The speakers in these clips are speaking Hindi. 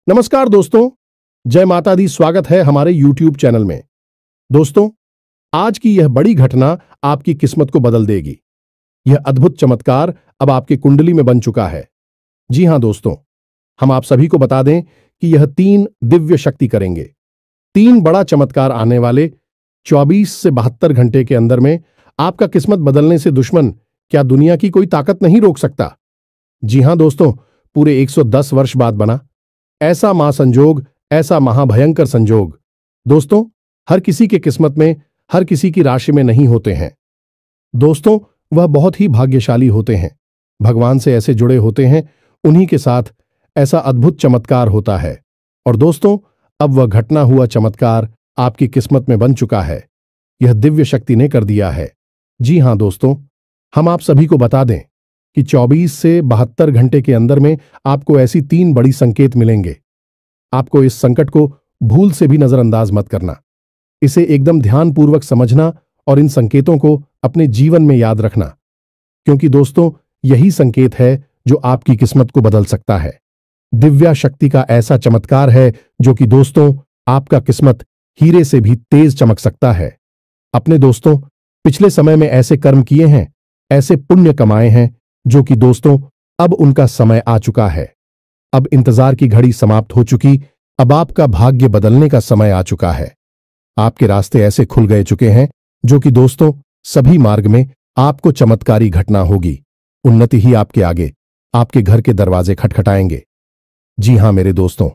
नमस्कार दोस्तों, जय माता दी। स्वागत है हमारे YouTube चैनल में। दोस्तों, आज की यह बड़ी घटना आपकी किस्मत को बदल देगी। यह अद्भुत चमत्कार अब आपकी कुंडली में बन चुका है। जी हां दोस्तों, हम आप सभी को बता दें कि यह 3 दिव्य शक्ति करेंगे। 3 बड़ा चमत्कार आने वाले 24 से 72 घंटे के अंदर में आपका किस्मत बदलने से दुश्मन क्या दुनिया की कोई ताकत नहीं रोक सकता। जी हां दोस्तों, पूरे 110 वर्ष बाद बना ऐसा महासंजोग, ऐसा महाभयंकर संजोग दोस्तों हर किसी के किस्मत में, हर किसी की राशि में नहीं होते हैं। दोस्तों, वह बहुत ही भाग्यशाली होते हैं, भगवान से ऐसे जुड़े होते हैं, उन्हीं के साथ ऐसा अद्भुत चमत्कार होता है। और दोस्तों, अब वह घटना हुआ चमत्कार आपकी किस्मत में बन चुका है। यह दिव्य शक्ति ने कर दिया है। जी हां दोस्तों, हम आप सभी को बता दें कि 24 से 72 घंटे के अंदर में आपको ऐसी 3 बड़ी संकेत मिलेंगे। आपको इस संकट को भूल से भी नजरअंदाज मत करना, इसे एकदम ध्यानपूर्वक समझना और इन संकेतों को अपने जीवन में याद रखना, क्योंकि दोस्तों यही संकेत है जो आपकी किस्मत को बदल सकता है। दिव्या शक्ति का ऐसा चमत्कार है जो कि दोस्तों आपका किस्मत हीरे से भी तेज चमक सकता है। अपने दोस्तों, पिछले समय में ऐसे कर्म किए हैं, ऐसे पुण्य कमाए हैं जो कि दोस्तों अब उनका समय आ चुका है। अब इंतजार की घड़ी समाप्त हो चुकी, अब आपका भाग्य बदलने का समय आ चुका है। आपके रास्ते ऐसे खुल गए चुके हैं जो कि दोस्तों सभी मार्ग में आपको चमत्कारी घटना होगी। उन्नति ही आपके आगे, आपके घर के दरवाजे खटखटाएंगे। जी हां मेरे दोस्तों,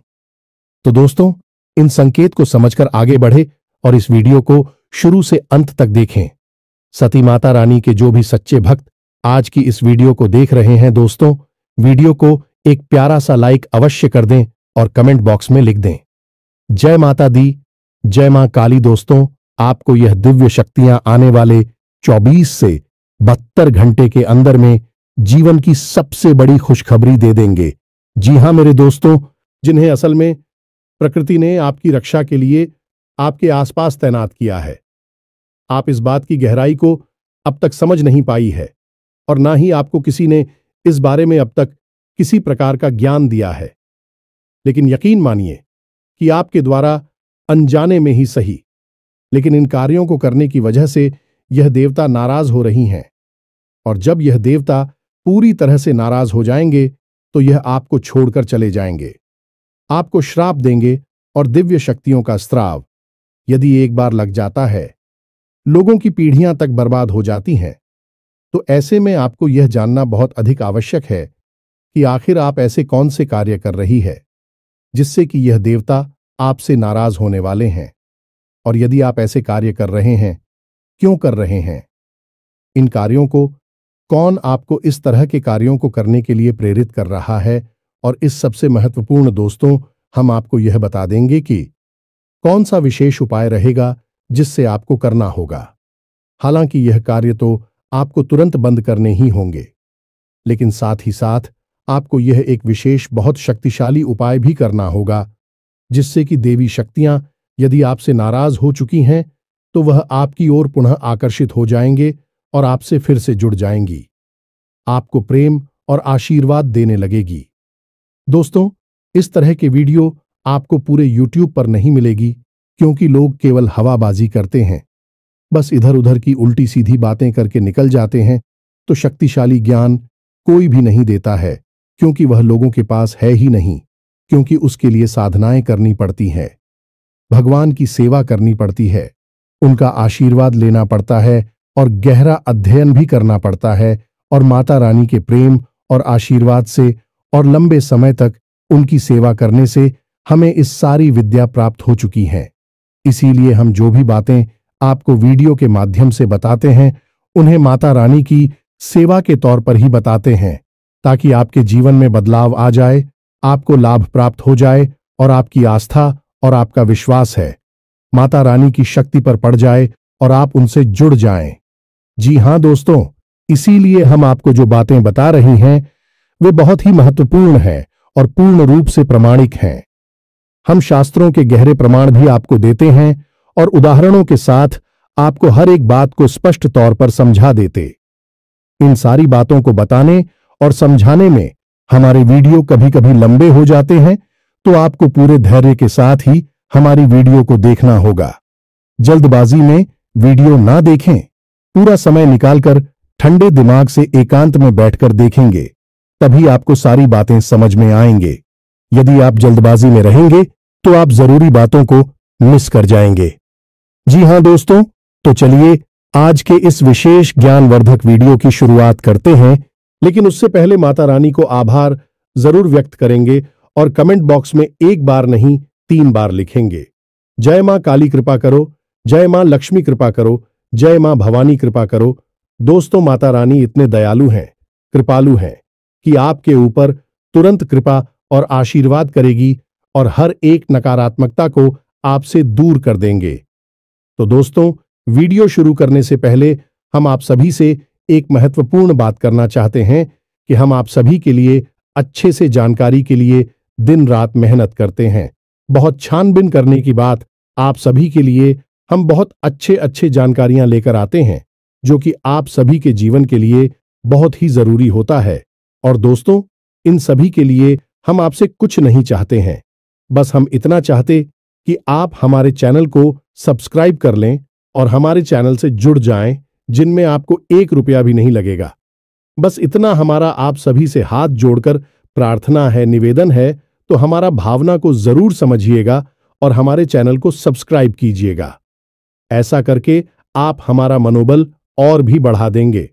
तो दोस्तों इन संकेत को समझकर आगे बढ़े और इस वीडियो को शुरू से अंत तक देखें। सती माता रानी के जो भी सच्चे भक्त आज की इस वीडियो को देख रहे हैं दोस्तों, वीडियो को एक प्यारा सा लाइक अवश्य कर दें और कमेंट बॉक्स में लिख दें जय माता दी, जय मां काली। दोस्तों, आपको यह दिव्य शक्तियां आने वाले 24 से 72 घंटे के अंदर में जीवन की सबसे बड़ी खुशखबरी दे देंगे। जी हां मेरे दोस्तों, जिन्हें असल में प्रकृति ने आपकी रक्षा के लिए आपके आसपास तैनात किया है। आप इस बात की गहराई को अब तक समझ नहीं पाई है और ना ही आपको किसी ने इस बारे में अब तक किसी प्रकार का ज्ञान दिया है, लेकिन यकीन मानिए कि आपके द्वारा अनजाने में ही सही, लेकिन इन कार्यों को करने की वजह से यह देवता नाराज हो रही हैं। और जब यह देवता पूरी तरह से नाराज हो जाएंगे तो यह आपको छोड़कर चले जाएंगे, आपको श्राप देंगे। और दिव्य शक्तियों का स्राव यदि एक बार लग जाता है, लोगों की पीढ़ियां तक बर्बाद हो जाती हैं। तो ऐसे में आपको यह जानना बहुत अधिक आवश्यक है कि आखिर आप ऐसे कौन से कार्य कर रही है जिससे कि यह देवता आपसे नाराज होने वाले हैं। और यदि आप ऐसे कार्य कर रहे हैं, क्यों कर रहे हैं, इन कार्यों को कौन आपको इस तरह के कार्यों को करने के लिए प्रेरित कर रहा है। और इस सबसे महत्वपूर्ण दोस्तों, हम आपको यह बता देंगे कि कौन सा विशेष उपाय रहेगा जिससे आपको करना होगा। हालांकि यह कार्य तो आपको तुरंत बंद करने ही होंगे, लेकिन साथ ही साथ आपको यह एक विशेष बहुत शक्तिशाली उपाय भी करना होगा जिससे कि देवी शक्तियां यदि आपसे नाराज हो चुकी हैं तो वह आपकी ओर पुनः आकर्षित हो जाएंगे और आपसे फिर से जुड़ जाएंगी, आपको प्रेम और आशीर्वाद देने लगेगी। दोस्तों, इस तरह के वीडियो आपको पूरे YouTube पर नहीं मिलेगी, क्योंकि लोग केवल हवाबाजी करते हैं, बस इधर उधर की उल्टी सीधी बातें करके निकल जाते हैं। तो शक्तिशाली ज्ञान कोई भी नहीं देता है, क्योंकि वह लोगों के पास है ही नहीं, क्योंकि उसके लिए साधनाएं करनी पड़ती हैं, भगवान की सेवा करनी पड़ती है, उनका आशीर्वाद लेना पड़ता है और गहरा अध्ययन भी करना पड़ता है। और माता रानी के प्रेम और आशीर्वाद से और लंबे समय तक उनकी सेवा करने से हमें इस सारी विद्या प्राप्त हो चुकी है। इसीलिए हम जो भी बातें आपको वीडियो के माध्यम से बताते हैं, उन्हें माता रानी की सेवा के तौर पर ही बताते हैं, ताकि आपके जीवन में बदलाव आ जाए, आपको लाभ प्राप्त हो जाए और आपकी आस्था और आपका विश्वास है माता रानी की शक्ति पर पड़ जाए और आप उनसे जुड़ जाएं। जी हां दोस्तों, इसीलिए हम आपको जो बातें बता रही हैं वे बहुत ही महत्वपूर्ण हैं और पूर्ण रूप से प्रामाणिक हैं। हम शास्त्रों के गहरे प्रमाण भी आपको देते हैं और उदाहरणों के साथ आपको हर एक बात को स्पष्ट तौर पर समझा देते। इन सारी बातों को बताने और समझाने में हमारे वीडियो कभी कभी लंबे हो जाते हैं, तो आपको पूरे धैर्य के साथ ही हमारी वीडियो को देखना होगा। जल्दबाजी में वीडियो ना देखें, पूरा समय निकालकर ठंडे दिमाग से एकांत में बैठकर देखेंगे, तभी आपको सारी बातें समझ में आएंगे। यदि आप जल्दबाजी में रहेंगे तो आप जरूरी बातों को मिस कर जाएंगे। जी हां दोस्तों, तो चलिए आज के इस विशेष ज्ञानवर्धक वीडियो की शुरुआत करते हैं। लेकिन उससे पहले माता रानी को आभार जरूर व्यक्त करेंगे और कमेंट बॉक्स में एक बार नहीं 3 बार लिखेंगे। जय मां काली कृपा करो, जय मां लक्ष्मी कृपा करो, जय मां भवानी कृपा करो। दोस्तों, माता रानी इतने दयालु हैं, कृपालु हैं कि आपके ऊपर तुरंत कृपा और आशीर्वाद करेगी और हर एक नकारात्मकता को आपसे दूर कर देंगे। तो दोस्तों, वीडियो शुरू करने से पहले हम आप सभी से एक महत्वपूर्ण बात करना चाहते हैं कि हम आप सभी के लिए अच्छे से जानकारी के लिए दिन रात मेहनत करते हैं। बहुत छानबीन करने की बात आप सभी के लिए हम बहुत अच्छे जानकारियां लेकर आते हैं, जो कि आप सभी के जीवन के लिए बहुत ही जरूरी होता है। और दोस्तों, इन सभी के लिए हम आपसे कुछ नहीं चाहते हैं, बस हम इतना चाहते कि आप हमारे चैनल को सब्सक्राइब कर लें और हमारे चैनल से जुड़ जाएं, जिनमें आपको 1 रुपया भी नहीं लगेगा। बस इतना हमारा आप सभी से हाथ जोड़कर प्रार्थना है, निवेदन है। तो हमारा भावना को जरूर समझिएगा और हमारे चैनल को सब्सक्राइब कीजिएगा। ऐसा करके आप हमारा मनोबल और भी बढ़ा देंगे।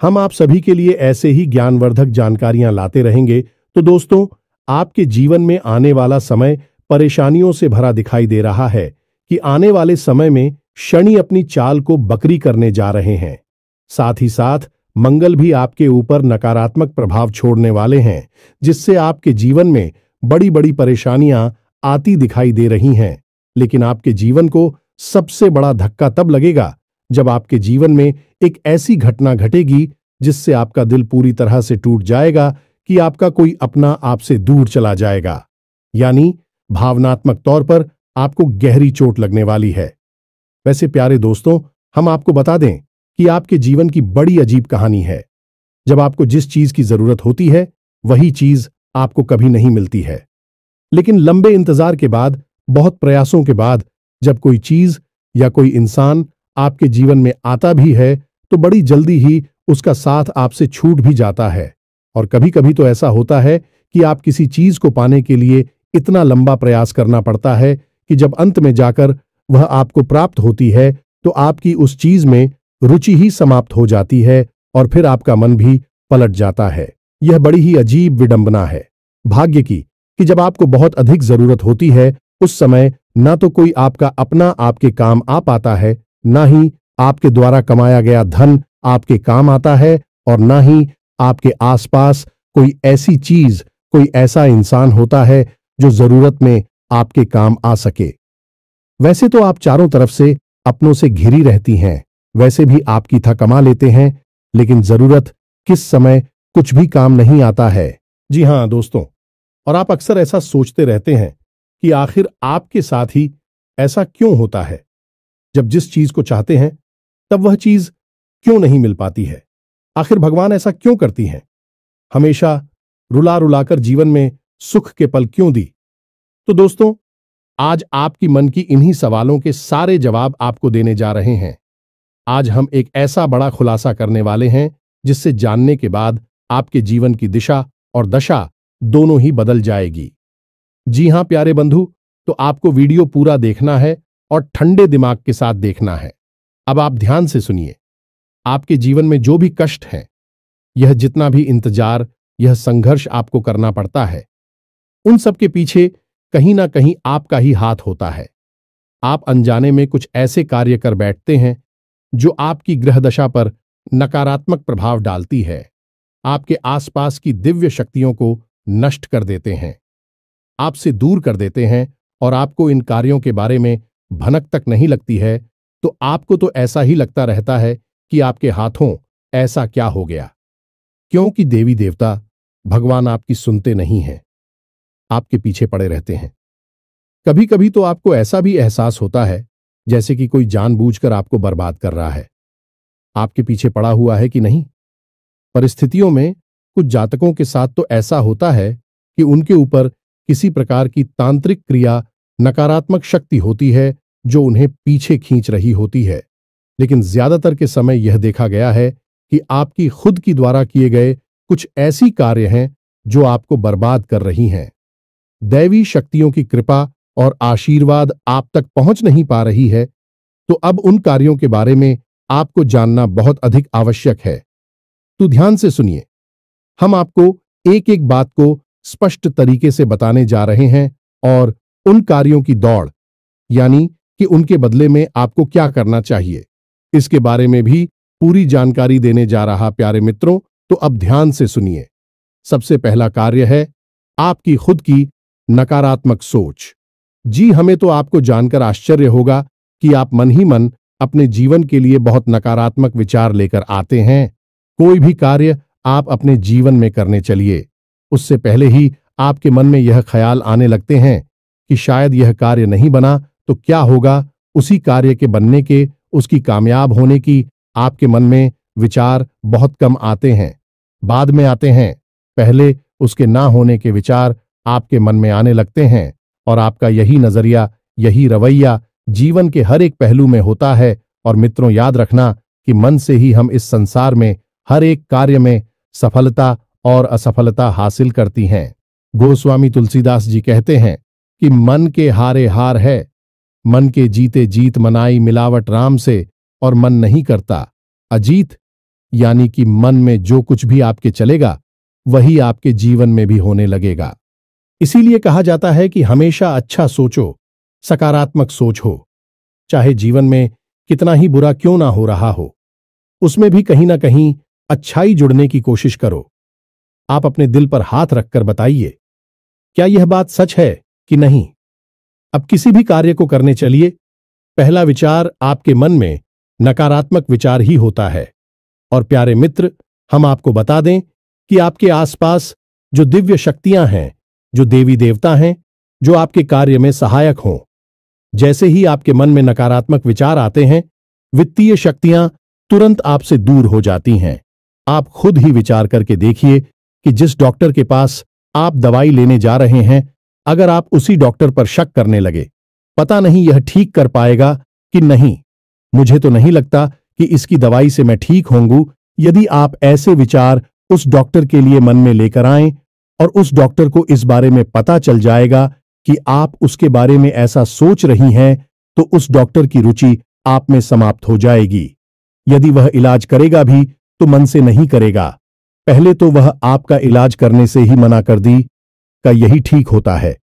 हम आप सभी के लिए ऐसे ही ज्ञानवर्धक जानकारियां लाते रहेंगे। तो दोस्तों, आपके जीवन में आने वाला समय परेशानियों से भरा दिखाई दे रहा है कि आने वाले समय में शनि अपनी चाल को बकरी करने जा रहे हैं। साथ ही साथ मंगल भी आपके ऊपर नकारात्मक प्रभाव छोड़ने वाले हैं, जिससे आपके जीवन में बड़ी बड़ी परेशानियां आती दिखाई दे रही हैं। लेकिन आपके जीवन को सबसे बड़ा धक्का तब लगेगा जब आपके जीवन में एक ऐसी घटना घटेगी जिससे आपका दिल पूरी तरह से टूट जाएगा कि आपका कोई अपना आपसे दूर चला जाएगा। यानी भावनात्मक तौर पर आपको गहरी चोट लगने वाली है। वैसे प्यारे दोस्तों, हम आपको बता दें कि आपके जीवन की बड़ी अजीब कहानी है। जब आपको जिस चीज की जरूरत होती है वही चीज आपको कभी नहीं मिलती है। लेकिन लंबे इंतजार के बाद, बहुत प्रयासों के बाद जब कोई चीज या कोई इंसान आपके जीवन में आता भी है तो बड़ी जल्दी ही उसका साथ आपसे छूट भी जाता है। और कभी कभी तो ऐसा होता है कि आप किसी चीज को पाने के लिए इतना लंबा प्रयास करना पड़ता है कि जब अंत में जाकर वह आपको प्राप्त होती है तो आपकी उस चीज में रुचि ही समाप्त हो जाती है और फिर आपका मन भी पलट जाता है। यह बड़ी ही अजीब विडंबना है भाग्य की कि जब आपको बहुत अधिक जरूरत होती है उस समय ना तो कोई आपका अपना आपके काम आ पाता है, ना ही आपके द्वारा कमाया गया धन आपके काम आता है, और ना ही आपके आसपास कोई ऐसी चीज, कोई ऐसा इंसान होता है जो जरूरत में आपके काम आ सके। वैसे तो आप चारों तरफ से अपनों से घिरी रहती हैं, वैसे भी आपकी था कमा लेते हैं, लेकिन जरूरत किस समय कुछ भी काम नहीं आता है। जी हां दोस्तों, और आप अक्सर ऐसा सोचते रहते हैं कि आखिर आपके साथ ही ऐसा क्यों होता है। जब जिस चीज को चाहते हैं तब वह चीज क्यों नहीं मिल पाती है। आखिर भगवान ऐसा क्यों करती हैं, हमेशा रुला रुलाकर जीवन में सुख के पल क्यों दी। तो दोस्तों, आज आपकी मन की इन्हीं सवालों के सारे जवाब आपको देने जा रहे हैं। आज हम एक ऐसा बड़ा खुलासा करने वाले हैं जिससे जानने के बाद आपके जीवन की दिशा और दशा दोनों ही बदल जाएगी। जी हां प्यारे बंधु, तो आपको वीडियो पूरा देखना है और ठंडे दिमाग के साथ देखना है। अब आप ध्यान से सुनिए। आपके जीवन में जो भी कष्ट है, यह जितना भी इंतजार, यह संघर्ष आपको करना पड़ता है, उन सब के पीछे कहीं ना कहीं आपका ही हाथ होता है। आप अनजाने में कुछ ऐसे कार्य कर बैठते हैं जो आपकी ग्रह दशा पर नकारात्मक प्रभाव डालती है, आपके आसपास की दिव्य शक्तियों को नष्ट कर देते हैं, आपसे दूर कर देते हैं, और आपको इन कार्यों के बारे में भनक तक नहीं लगती है तो आपको तो ऐसा ही लगता रहता है कि आपके हाथों ऐसा क्या हो गया। क्योंकि देवी देवता, भगवान आपकी सुनते नहीं हैं, आपके पीछे पड़े रहते हैं। कभी कभी तो आपको ऐसा भी एहसास होता है जैसे कि कोई जानबूझकर आपको बर्बाद कर रहा है। आपके पीछे पड़ा हुआ है कि नहीं। परिस्थितियों में कुछ जातकों के साथ तो ऐसा होता है कि उनके ऊपर किसी प्रकार की तांत्रिक क्रिया, नकारात्मक शक्ति होती है जो उन्हें पीछे खींच रही होती है। लेकिन ज्यादातर के समय यह देखा गया है कि आपकी खुद की द्वारा किए गए कुछ ऐसी कार्य हैं जो आपको बर्बाद कर रही हैं। दैवी शक्तियों की कृपा और आशीर्वाद आप तक पहुंच नहीं पा रही है, तो अब उन कार्यों के बारे में आपको जानना बहुत अधिक आवश्यक है। तो ध्यान से सुनिए, हम आपको एक एक बात को स्पष्ट तरीके से बताने जा रहे हैं और उन कार्यों की दौड़, यानी कि उनके बदले में आपको क्या करना चाहिए, इसके बारे में भी पूरी जानकारी देने जा रहा प्यारे मित्रों। तो अब ध्यान से सुनिए। सबसे पहला कार्य है आपकी खुद की नकारात्मक सोच। जी, हमें तो आपको जानकर आश्चर्य होगा कि आप मन ही मन अपने जीवन के लिए बहुत नकारात्मक विचार लेकर आते हैं। कोई भी कार्य आप अपने जीवन में करने चलिए, उससे पहले ही आपके मन में यह ख्याल आने लगते हैं कि शायद यह कार्य नहीं बना तो क्या होगा। उसी कार्य के बनने के, उसकी कामयाब होने की आपके मन में विचार बहुत कम आते हैं, बाद में आते हैं। पहले उसके ना होने के विचार आपके मन में आने लगते हैं और आपका यही नजरिया, यही रवैया जीवन के हर एक पहलू में होता है। और मित्रों, याद रखना कि मन से ही हम इस संसार में हर एक कार्य में सफलता और असफलता हासिल करती हैं। गोस्वामी तुलसीदास जी कहते हैं कि मन के हारे हार है, मन के जीते जीत मनाई मिलावट राम से, और मन नहीं करता अजीत, यानी कि मन में जो कुछ भी आपके चलेगा वही आपके जीवन में भी होने लगेगा। इसीलिए कहा जाता है कि हमेशा अच्छा सोचो, सकारात्मक सोच हो। चाहे जीवन में कितना ही बुरा क्यों ना हो रहा हो, उसमें भी कहीं ना कहीं अच्छाई जुड़ने की कोशिश करो। आप अपने दिल पर हाथ रखकर बताइए, क्या यह बात सच है कि नहीं। अब किसी भी कार्य को करने चलिए, पहला विचार आपके मन में नकारात्मक विचार ही होता है। और प्यारे मित्र, हम आपको बता दें कि आपके आसपास जो दिव्य शक्तियां हैं, जो देवी देवता हैं, जो आपके कार्य में सहायक हों, जैसे ही आपके मन में नकारात्मक विचार आते हैं, वित्तीय शक्तियां तुरंत आपसे दूर हो जाती हैं। आप खुद ही विचार करके देखिए कि जिस डॉक्टर के पास आप दवाई लेने जा रहे हैं, अगर आप उसी डॉक्टर पर शक करने लगे, पता नहीं यह ठीक कर पाएगा कि नहीं, मुझे तो नहीं लगता कि इसकी दवाई से मैं ठीक होंगू। यदि आप ऐसे विचार उस डॉक्टर के लिए मन में लेकर आएं और उस डॉक्टर को इस बारे में पता चल जाएगा कि आप उसके बारे में ऐसा सोच रही हैं, तो उस डॉक्टर की रुचि आप में समाप्त हो जाएगी। यदि वह इलाज करेगा भी तो मन से नहीं करेगा, पहले तो वह आपका इलाज करने से ही मना कर दी का यही ठीक होता है।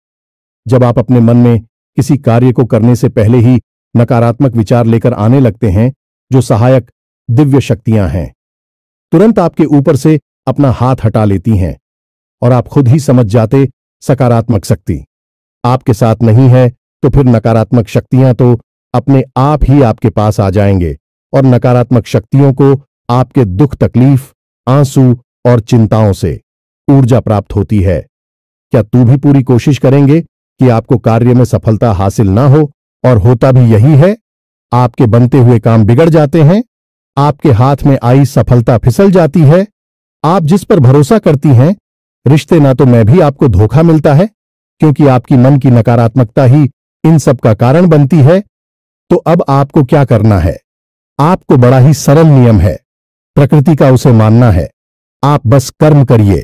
जब आप अपने मन में किसी कार्य को करने से पहले ही नकारात्मक विचार लेकर आने लगते हैं, जो सहायक दिव्य शक्तियां हैं तुरंत आपके ऊपर से अपना हाथ हटा लेती हैं और आप खुद ही समझ जाते सकारात्मक शक्ति आपके साथ नहीं है, तो फिर नकारात्मक शक्तियां तो अपने आप ही आपके पास आ जाएंगे और नकारात्मक शक्तियों को आपके दुख, तकलीफ, आंसू और चिंताओं से ऊर्जा प्राप्त होती है। क्या तू भी पूरी कोशिश करेंगे कि आपको कार्य में सफलता हासिल ना हो, और होता भी यही है। आपके बनते हुए काम बिगड़ जाते हैं, आपके हाथ में आई सफलता फिसल जाती है। आप जिस पर भरोसा करती हैं, रिश्ते ना तो में भी आपको धोखा मिलता है, क्योंकि आपकी मन की नकारात्मकता ही इन सब का कारण बनती है। तो अब आपको क्या करना है? आपको बड़ा ही सरल नियम है, प्रकृति का उसे मानना है। आप बस कर्म करिए,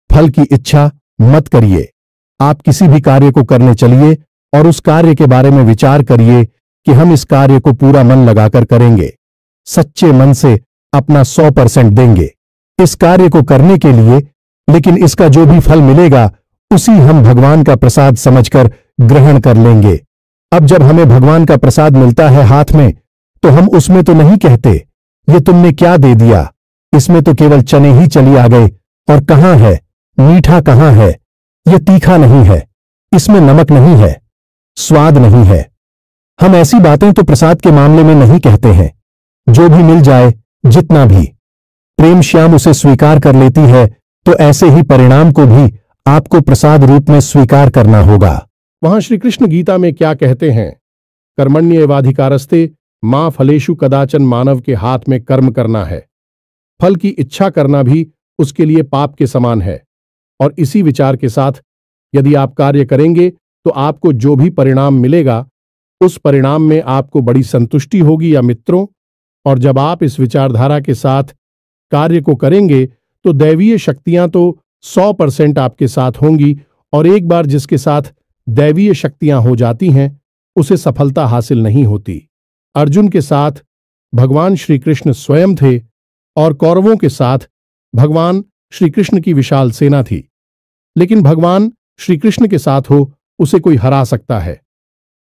फल की इच्छा मत करिए। आप किसी भी कार्य को करने चलिए और उस कार्य के बारे में विचार करिए कि हम इस कार्य को पूरा मन लगाकर करेंगे, सच्चे मन से अपना 100% देंगे इस कार्य को करने के लिए। लेकिन इसका जो भी फल मिलेगा उसी हम भगवान का प्रसाद समझकर ग्रहण कर लेंगे। अब जब हमें भगवान का प्रसाद मिलता है हाथ में, तो हम उसमें तो नहीं कहते ये तुमने क्या दे दिया, इसमें तो केवल चने ही चली आ गए, और कहां है मीठा, कहां है ये तीखा, नहीं है इसमें नमक, नहीं है स्वाद, नहीं है। हम ऐसी बातें तो प्रसाद के मामले में नहीं कहते हैं। जो भी मिल जाए, जितना भी, प्रेम श्याम उसे स्वीकार कर लेती है, तो ऐसे ही परिणाम को भी आपको प्रसाद रूप में स्वीकार करना होगा। वहां श्री कृष्ण गीता में क्या कहते हैं? कर्मण्येवाधिकारस्ते मां फलेषु कदाचन। मानव के हाथ में कर्म करना है, फल की इच्छा करना भी उसके लिए पाप के समान है। और इसी विचार के साथ यदि आप कार्य करेंगे तो आपको जो भी परिणाम मिलेगा उस परिणाम में आपको बड़ी संतुष्टि होगी या मित्रों। और जब आप इस विचारधारा के साथ कार्य को करेंगे तो दैवीय शक्तियां तो 100% आपके साथ होंगी, और एक बार जिसके साथ दैवीय शक्तियां हो जाती हैं उसे सफलता हासिल नहीं होती। अर्जुन के साथ भगवान श्री कृष्ण स्वयं थे और कौरवों के साथ भगवान श्री कृष्ण की विशाल सेना थी, लेकिन भगवान श्री कृष्ण के साथ हो उसे कोई हरा सकता है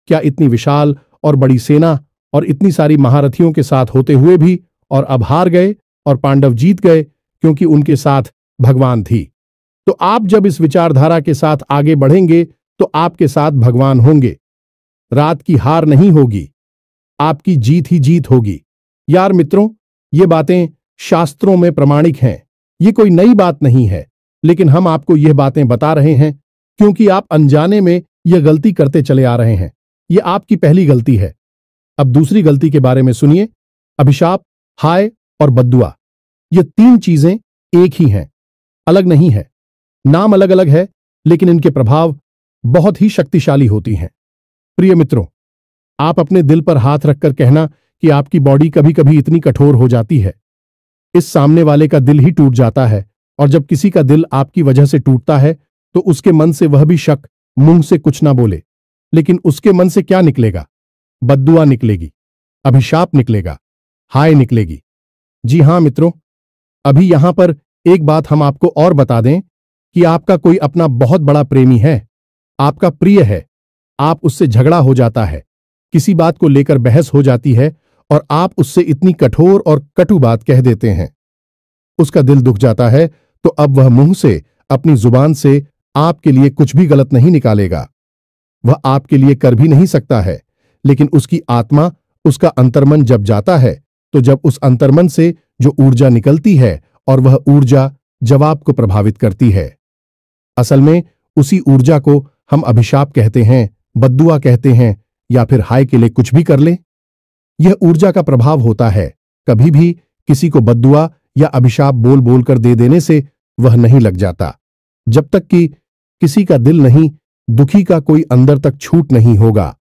क्या? इतनी विशाल और बड़ी सेना और इतनी सारी महारथियों के साथ होते हुए भी, और अब हार गए और पांडव जीत गए क्योंकि उनके साथ भगवान थी। तो आप जब इस विचारधारा के साथ आगे बढ़ेंगे तो आपके साथ भगवान होंगे। रात की हार नहीं होगी, आपकी जीत ही जीत होगी। यार मित्रों, ये बातें शास्त्रों में प्रमाणिक हैं, ये कोई नई बात नहीं है, लेकिन हम आपको यह बातें बता रहे हैं क्योंकि आप अनजाने में यह गलती करते चले आ रहे हैं। ये आपकी पहली गलती है। अब दूसरी गलती के बारे में सुनिए। अभिशाप, हाय और बद्दुआ, ये तीन चीजें एक ही हैं, अलग नहीं है। नाम अलग अलग है लेकिन इनके प्रभाव बहुत ही शक्तिशाली होती हैं। प्रिय मित्रों, आप अपने दिल पर हाथ रखकर कहना कि आपकी बॉडी कभी कभी इतनी कठोर हो जाती है, इस सामने वाले का दिल ही टूट जाता है, और जब किसी का दिल आपकी वजह से टूटता है तो उसके मन से वह भी शक, मुंह से कुछ ना बोले, लेकिन उसके मन से क्या निकलेगा? बद्दुआ निकलेगी, अभिशाप निकलेगा, हाय निकलेगी। जी हां मित्रों, अभी यहां पर एक बात हम आपको और बता दें कि आपका कोई अपना बहुत बड़ा प्रेमी है, आपका प्रिय है, आप उससे झगड़ा हो जाता है, किसी बात को लेकर बहस हो जाती है और आप उससे इतनी कठोर और कटु बात कह देते हैं। उसका दिल दुख जाता है तो अब वह मुंह से, अपनी जुबान से आपके लिए कुछ भी गलत नहीं निकालेगा, वह आपके लिए कर भी नहीं सकता है, लेकिन उसकी आत्मा, उसका अंतर्मन जब जाता है तो जब उस अंतर्मन से जो ऊर्जा निकलती है और वह ऊर्जा जवाब को प्रभावित करती है। असल में उसी ऊर्जा को हम अभिशाप कहते हैं, बद्दुआ कहते हैं, या फिर हाय के लिए कुछ भी कर ले। यह ऊर्जा का प्रभाव होता है। कभी भी किसी को बद्दुआ या अभिशाप बोल बोलकर दे देने से वह नहीं लग जाता। जब तक कि किसी का दिल नहीं, दुखी का कोई अंदर तक छूट नहीं होगा,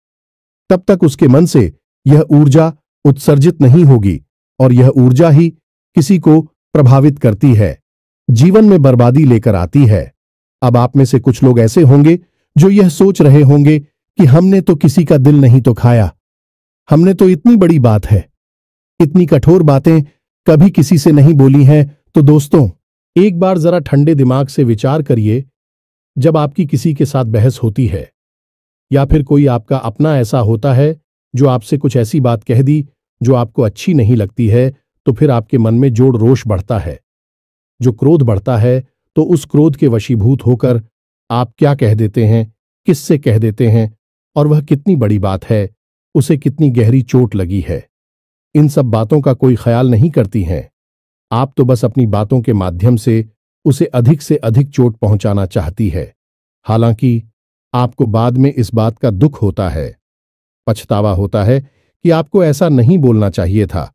तब तक उसके मन से यह ऊर्जा उत्सर्जित नहीं होगी, और यह ऊर्जा ही किसी को प्रभावित करती है, जीवन में बर्बादी लेकर आती है। अब आप में से कुछ लोग ऐसे होंगे जो यह सोच रहे होंगे कि हमने तो किसी का दिल नहीं तो खाया, हमने तो इतनी बड़ी बात है, इतनी कठोर बातें कभी किसी से नहीं बोली हैं। तो दोस्तों, एक बार जरा ठंडे दिमाग से विचार करिए, जब आपकी किसी के साथ बहस होती है या फिर कोई आपका अपना ऐसा होता है जो आपसे कुछ ऐसी बात कह दी जो आपको अच्छी नहीं लगती है, तो फिर आपके मन में जोर रोष बढ़ता है, जो क्रोध बढ़ता है, तो उस क्रोध के वशीभूत होकर आप क्या कह देते हैं, किससे कह देते हैं, और वह कितनी बड़ी बात है, उसे कितनी गहरी चोट लगी है, इन सब बातों का कोई ख्याल नहीं करती हैं। आप तो बस अपनी बातों के माध्यम से उसे अधिक से अधिक चोट पहुंचाना चाहती है। हालांकि आपको बाद में इस बात का दुख होता है, पछतावा होता है कि आपको ऐसा नहीं बोलना चाहिए था,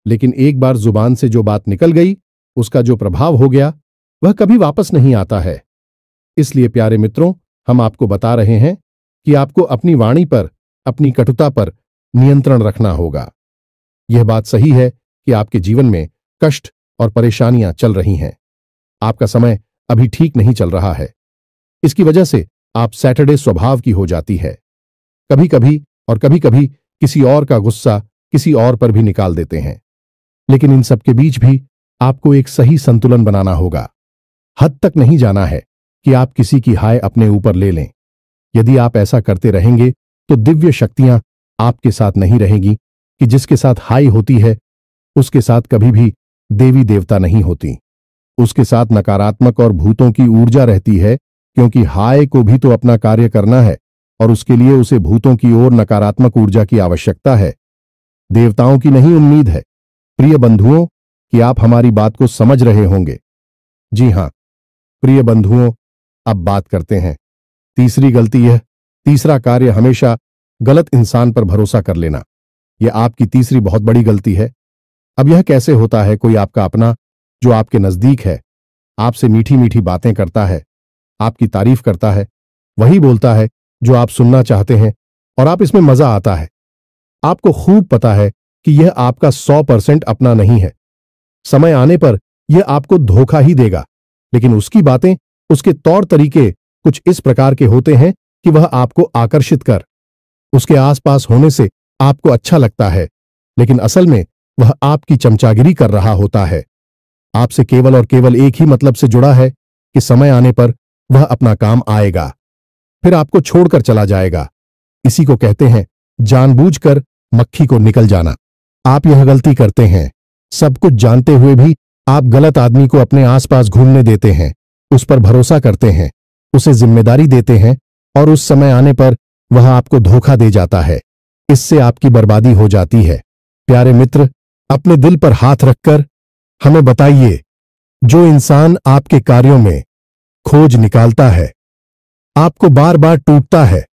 लेकिन एक बार जुबान से जो बात निकल गई, उसका जो प्रभाव हो गया वह कभी वापस नहीं आता है। इसलिए प्यारे मित्रों, हम आपको बता रहे हैं कि आपको अपनी वाणी पर, अपनी कटुता पर नियंत्रण रखना होगा। यह बात सही है कि आपके जीवन में कष्ट और परेशानियां चल रही हैं, आपका समय अभी ठीक नहीं चल रहा है, इसकी वजह से आप सैटरडे स्वभाव की हो जाती है। कभी कभी और कभी कभी किसी और का गुस्सा किसी और पर भी निकाल देते हैं, लेकिन इन सब के बीच भी आपको एक सही संतुलन बनाना होगा। हद तक नहीं जाना है कि आप किसी की हाय अपने ऊपर ले लें। यदि आप ऐसा करते रहेंगे तो दिव्य शक्तियां आपके साथ नहीं रहेंगी, कि जिसके साथ हाय होती है उसके साथ कभी भी देवी देवता नहीं होती, उसके साथ नकारात्मक और भूतों की ऊर्जा रहती है, क्योंकि हाय को भी तो अपना कार्य करना है और उसके लिए उसे भूतों की ओर नकारात्मक ऊर्जा की आवश्यकता है, देवताओं की नहीं उम्मीद है। प्रिय बंधुओं, कि आप हमारी बात को समझ रहे होंगे। जी हां प्रिय बंधुओं, अब बात करते हैं तीसरी गलती। यह तीसरा कार्य हमेशा गलत इंसान पर भरोसा कर लेना, यह आपकी तीसरी बहुत बड़ी गलती है। अब यह कैसे होता है? कोई आपका अपना जो आपके नजदीक है, आपसे मीठी मीठी बातें करता है, आपकी तारीफ करता है, वही बोलता है जो आप सुनना चाहते हैं और आप इसमें मजा आता है। आपको खूब पता है कि यह आपका 100% अपना नहीं है। समय आने पर यह आपको धोखा ही देगा, लेकिन उसकी बातें, उसके तौर तरीके कुछ इस प्रकार के होते हैं कि वह आपको आकर्षित कर उसके आसपास होने से आपको अच्छा लगता है, लेकिन असल में वह आपकी चमचागिरी कर रहा होता है। आपसे केवल और केवल एक ही मतलब से जुड़ा है कि समय आने पर वह अपना काम आएगा, फिर आपको छोड़कर चला जाएगा। इसी को कहते हैं जानबूझकर मक्खी को निकल जाना। आप यह गलती करते हैं, सब कुछ जानते हुए भी आप गलत आदमी को अपने आसपास घूमने देते हैं, उस पर भरोसा करते हैं, उसे जिम्मेदारी देते हैं और उस समय आने पर वह आपको धोखा दे जाता है। इससे आपकी बर्बादी हो जाती है। प्यारे मित्र, अपने दिल पर हाथ रखकर हमें बताइए, जो इंसान आपके कार्यों में खोज निकालता है, आपको बार बार टूटता है,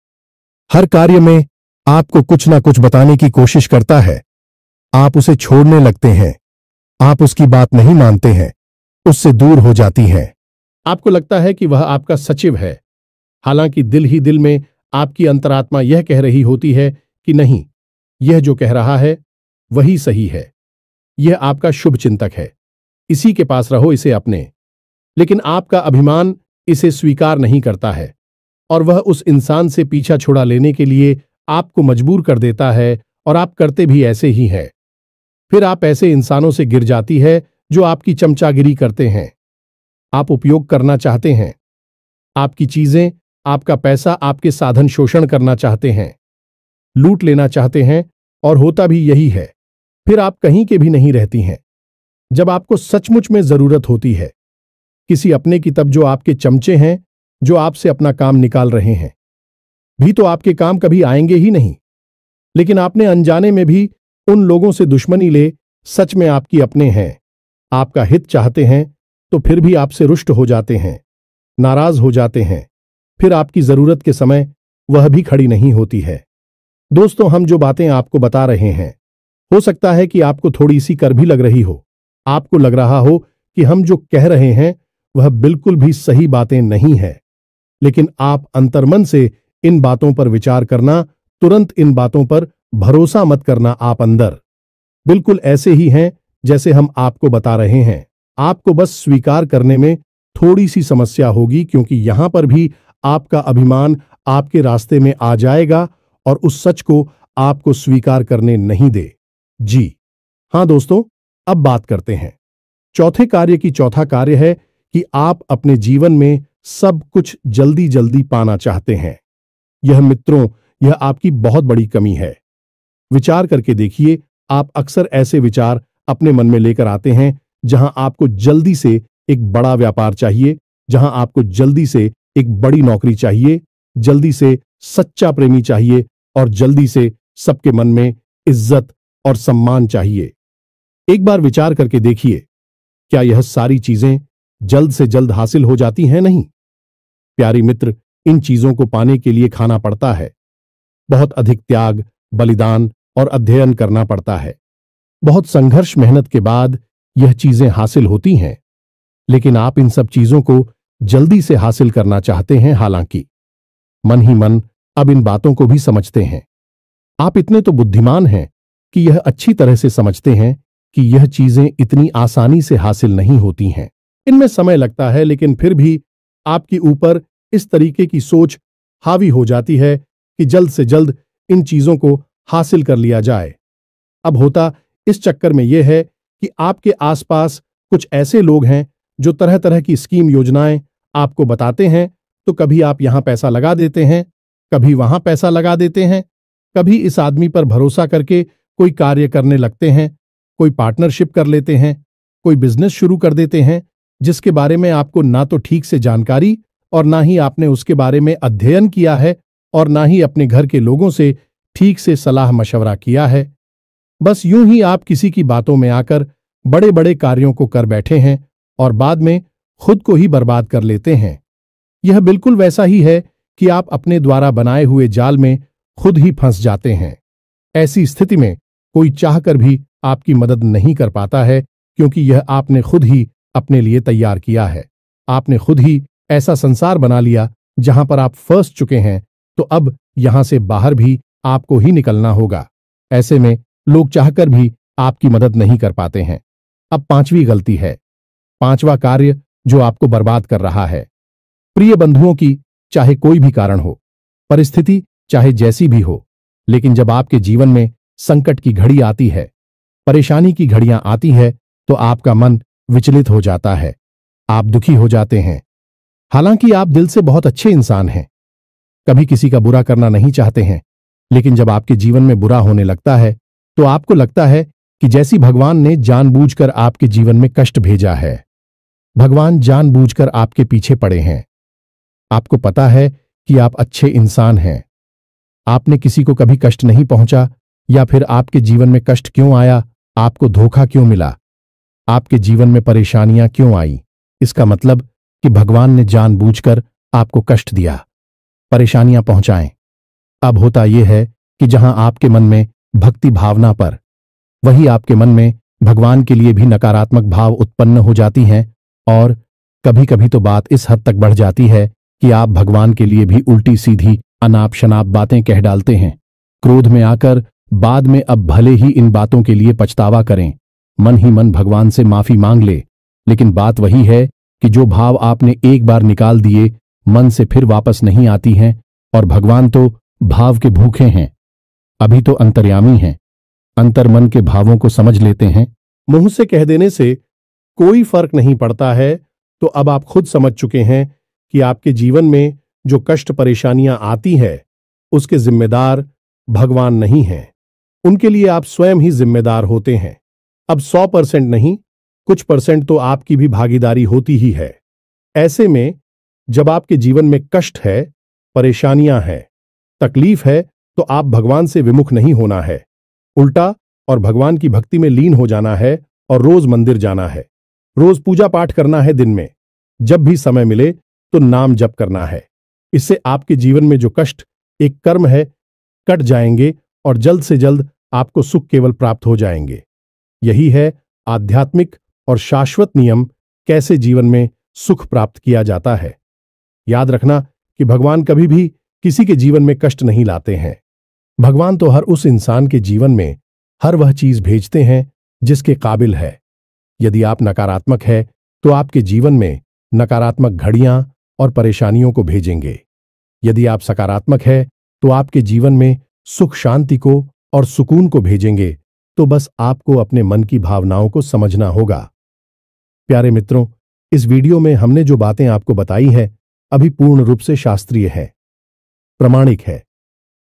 हर कार्य में आपको कुछ ना कुछ बताने की कोशिश करता है, आप उसे छोड़ने लगते हैं, आप उसकी बात नहीं मानते हैं, उससे दूर हो जाती हैं। आपको लगता है कि वह आपका सचिव है, हालांकि दिल ही दिल में आपकी अंतरात्मा यह कह रही होती है कि नहीं, यह जो कह रहा है वही सही है, यह आपका शुभ चिंतक है, इसी के पास रहो, इसे अपने। लेकिन आपका अभिमान इसे स्वीकार नहीं करता है और वह उस इंसान से पीछा छुड़ा लेने के लिए आपको मजबूर कर देता है और आप करते भी ऐसे ही हैं। फिर आप ऐसे इंसानों से गिर जाती है जो आपकी चमचागिरी करते हैं। आप उपयोग करना चाहते हैं, आपकी चीजें, आपका पैसा, आपके साधन शोषण करना चाहते हैं, लूट लेना चाहते हैं और होता भी यही है। फिर आप कहीं के भी नहीं रहती हैं। जब आपको सचमुच में जरूरत होती है किसी अपने की, तब जो आपके चमचे हैं, जो आपसे अपना काम निकाल रहे हैं, भी तो आपके काम कभी आएंगे ही नहीं। लेकिन आपने अनजाने में भी उन लोगों से दुश्मनी ले, सच में आपकी अपने हैं, आपका हित चाहते हैं, तो फिर भी आपसे रुष्ट हो जाते हैं, नाराज हो जाते हैं। फिर आपकी जरूरत के समय वह भी खड़ी नहीं होती है। दोस्तों, हम जो बातें आपको बता रहे हैं, हो सकता है कि आपको थोड़ी सी कर भी लग रही हो। आपको लग रहा हो कि हम जो कह रहे हैं वह बिल्कुल भी सही बातें नहीं है, लेकिन आप अंतर्मन से इन बातों पर विचार करना, तुरंत इन बातों पर भरोसा मत करना। आप अंदर बिल्कुल ऐसे ही हैं जैसे हम आपको बता रहे हैं। आपको बस स्वीकार करने में थोड़ी सी समस्या होगी, क्योंकि यहां पर भी आपका अभिमान आपके रास्ते में आ जाएगा और उस सच को आपको स्वीकार करने नहीं दे। जी हां दोस्तों, अब बात करते हैं चौथे कार्य की। चौथा कार्य है कि आप अपने जीवन में सब कुछ जल्दी जल्दी पाना चाहते हैं। यह मित्रों, यह आपकी बहुत बड़ी कमी है। विचार करके देखिए, आप अक्सर ऐसे विचार अपने मन में लेकर आते हैं जहां आपको जल्दी से एक बड़ा व्यापार चाहिए, जहां आपको जल्दी से एक बड़ी नौकरी चाहिए, जल्दी से सच्चा प्रेमी चाहिए और जल्दी से सबके मन में इज्जत और सम्मान चाहिए। एक बार विचार करके देखिए, क्या यह सारी चीजें जल्द से जल्द हासिल हो जाती हैं? नहीं प्यारी मित्र, इन चीजों को पाने के लिए खाना पड़ता है, बहुत अधिक त्याग, बलिदान और अध्ययन करना पड़ता है। बहुत संघर्ष, मेहनत के बाद यह चीजें हासिल होती हैं। लेकिन आप इन सब चीजों को जल्दी से हासिल करना चाहते हैं। हालांकि मन ही मन अब इन बातों को भी समझते हैं। आप इतने तो बुद्धिमान हैं कि यह अच्छी तरह से समझते हैं कि यह चीजें इतनी आसानी से हासिल नहीं होती हैं। इनमें समय लगता है, लेकिन फिर भी आपके ऊपर इस तरीके की सोच हावी हो जाती है कि जल्द से जल्द इन चीजों को हासिल कर लिया जाए। अब होता इस चक्कर में यह है कि आपके आसपास कुछ ऐसे लोग हैं जो तरह तरह की स्कीम, योजनाएं आपको बताते हैं। तो कभी आप यहां पैसा लगा देते हैं, कभी वहां पैसा लगा देते हैं, कभी इस आदमी पर भरोसा करके कोई कार्य करने लगते हैं, कोई पार्टनरशिप कर लेते हैं, कोई बिजनेस शुरू कर देते हैं जिसके बारे में आपको ना तो ठीक से जानकारी और ना ही आपने उसके बारे में अध्ययन किया है और ना ही अपने घर के लोगों से ठीक से सलाह मशवरा किया है। बस यूं ही आप किसी की बातों में आकर बड़े बड़े कार्यों को कर बैठे हैं और बाद में खुद को ही बर्बाद कर लेते हैं। यह बिल्कुल वैसा ही है कि आप अपने द्वारा बनाए हुए जाल में खुद ही फंस जाते हैं। ऐसी स्थिति में कोई चाहकर भी आपकी मदद नहीं कर पाता है, क्योंकि यह आपने खुद ही अपने लिए तैयार किया है। आपने खुद ही ऐसा संसार बना लिया जहां पर आप फंस चुके हैं, तो अब यहां से बाहर भी आपको ही निकलना होगा। ऐसे में लोग चाहकर भी आपकी मदद नहीं कर पाते हैं। अब पांचवी गलती है, पांचवा कार्य जो आपको बर्बाद कर रहा है। प्रिय बंधुओं की चाहे कोई भी कारण हो, परिस्थिति चाहे जैसी भी हो, लेकिन जब आपके जीवन में संकट की घड़ी आती है, परेशानी की घड़ियां आती है, तो आपका मन विचलित हो जाता है, आप दुखी हो जाते हैं। हालांकि आप दिल से बहुत अच्छे इंसान हैं, कभी किसी का बुरा करना नहीं चाहते हैं, लेकिन जब आपके जीवन में बुरा होने लगता है तो आपको लगता है कि जैसी भगवान ने जानबूझकर आपके जीवन में कष्ट भेजा है। भगवान जानबूझकर आपके पीछे पड़े हैं। आपको पता है कि आप अच्छे इंसान हैं, आपने किसी को कभी कष्ट नहीं पहुंचा, या फिर आपके जीवन में कष्ट क्यों आया, आपको धोखा क्यों मिला, आपके जीवन में परेशानियां क्यों आई? इसका मतलब कि भगवान ने जानबूझकर आपको कष्ट दिया, परेशानियां पहुंचाएं। अब होता यह है कि जहां आपके मन में भक्ति भावना पर, वही आपके मन में भगवान के लिए भी नकारात्मक भाव उत्पन्न हो जाती हैं, और कभी कभी तो बात इस हद तक बढ़ जाती है कि आप भगवान के लिए भी उल्टी सीधी अनाप शनाप बातें कह डालते हैं। क्रोध में आकर बाद में अब भले ही इन बातों के लिए पछतावा करें, मन ही मन भगवान से माफी मांग ले, लेकिन बात वही है कि जो भाव आपने एक बार निकाल दिए, मन से फिर वापस नहीं आती हैं, और भगवान तो भाव के भूखे हैं, अभी तो अंतर्यामी हैं, अंतर मन के भावों को समझ लेते हैं। मुंह से कह देने से कोई फर्क नहीं पड़ता है, तो अब आप खुद समझ चुके हैं कि आपके जीवन में जो कष्ट परेशानियां आती है, उसके जिम्मेदार भगवान नहीं हैं, उनके लिए आप स्वयं ही जिम्मेदार होते हैं। अब 100% नहीं, कुछ परसेंट तो आपकी भी भागीदारी होती ही है। ऐसे में जब आपके जीवन में कष्ट है, परेशानियां हैं, तकलीफ है, तो आप भगवान से विमुख नहीं होना है, उल्टा और भगवान की भक्ति में लीन हो जाना है, और रोज मंदिर जाना है, रोज पूजा पाठ करना है, दिन में जब भी समय मिले तो नाम जप करना है। इससे आपके जीवन में जो कष्ट एक कर्म है, कट जाएंगे, और जल्द से जल्द आपको सुख केवल प्राप्त हो जाएंगे। यही है आध्यात्मिक और शाश्वत नियम, कैसे जीवन में सुख प्राप्त किया जाता है। याद रखना कि भगवान कभी भी किसी के जीवन में कष्ट नहीं लाते हैं। भगवान तो हर उस इंसान के जीवन में हर वह चीज भेजते हैं जिसके काबिल है। यदि आप नकारात्मक है, तो आपके जीवन में नकारात्मक घड़ियां और परेशानियों को भेजेंगे। यदि आप सकारात्मक है, तो आपके जीवन में सुख शांति को और सुकून को भेजेंगे। तो बस आपको अपने मन की भावनाओं को समझना होगा। प्यारे मित्रों, इस वीडियो में हमने जो बातें आपको बताई है, अभी पूर्ण रूप से शास्त्रीय है, प्रमाणिक है।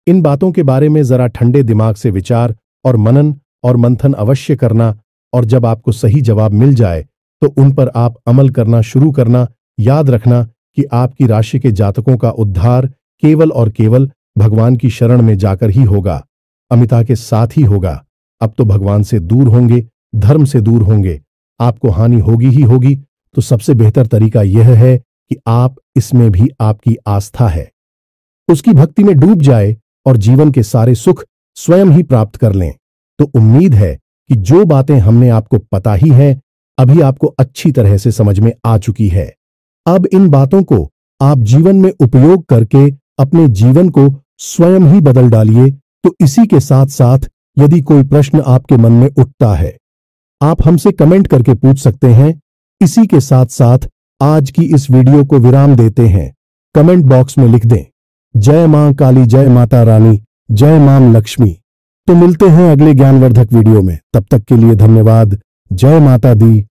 इन बातों के बारे में जरा ठंडे दिमाग से विचार और मनन और मंथन अवश्य करना, और जब आपको सही जवाब मिल जाए तो उन पर आप अमल करना शुरू करना। याद रखना कि आपकी राशि के जातकों का उद्धार केवल और केवल भगवान की शरण में जाकर ही होगा, अमिता के साथ ही होगा। अब तो भगवान से दूर होंगे, धर्म से दूर होंगे, आपको हानि होगी ही होगी। तो सबसे बेहतर तरीका यह है कि आप इसमें भी आपकी आस्था है, उसकी भक्ति में डूब जाए और जीवन के सारे सुख स्वयं ही प्राप्त कर लें। तो उम्मीद है कि जो बातें हमने आपको पता ही है, अभी आपको अच्छी तरह से समझ में आ चुकी है। अब इन बातों को आप जीवन में उपयोग करके अपने जीवन को स्वयं ही बदल डालिए। तो इसी के साथ साथ यदि कोई प्रश्न आपके मन में उठता है, आप हमसे कमेंट करके पूछ सकते हैं। इसी के साथ साथ आज की इस वीडियो को विराम देते हैं। कमेंट बॉक्स में लिख दें, जय मां काली, जय माता रानी, जय मां लक्ष्मी। तो मिलते हैं अगले ज्ञानवर्धक वीडियो में, तब तक के लिए धन्यवाद। जय माता दी,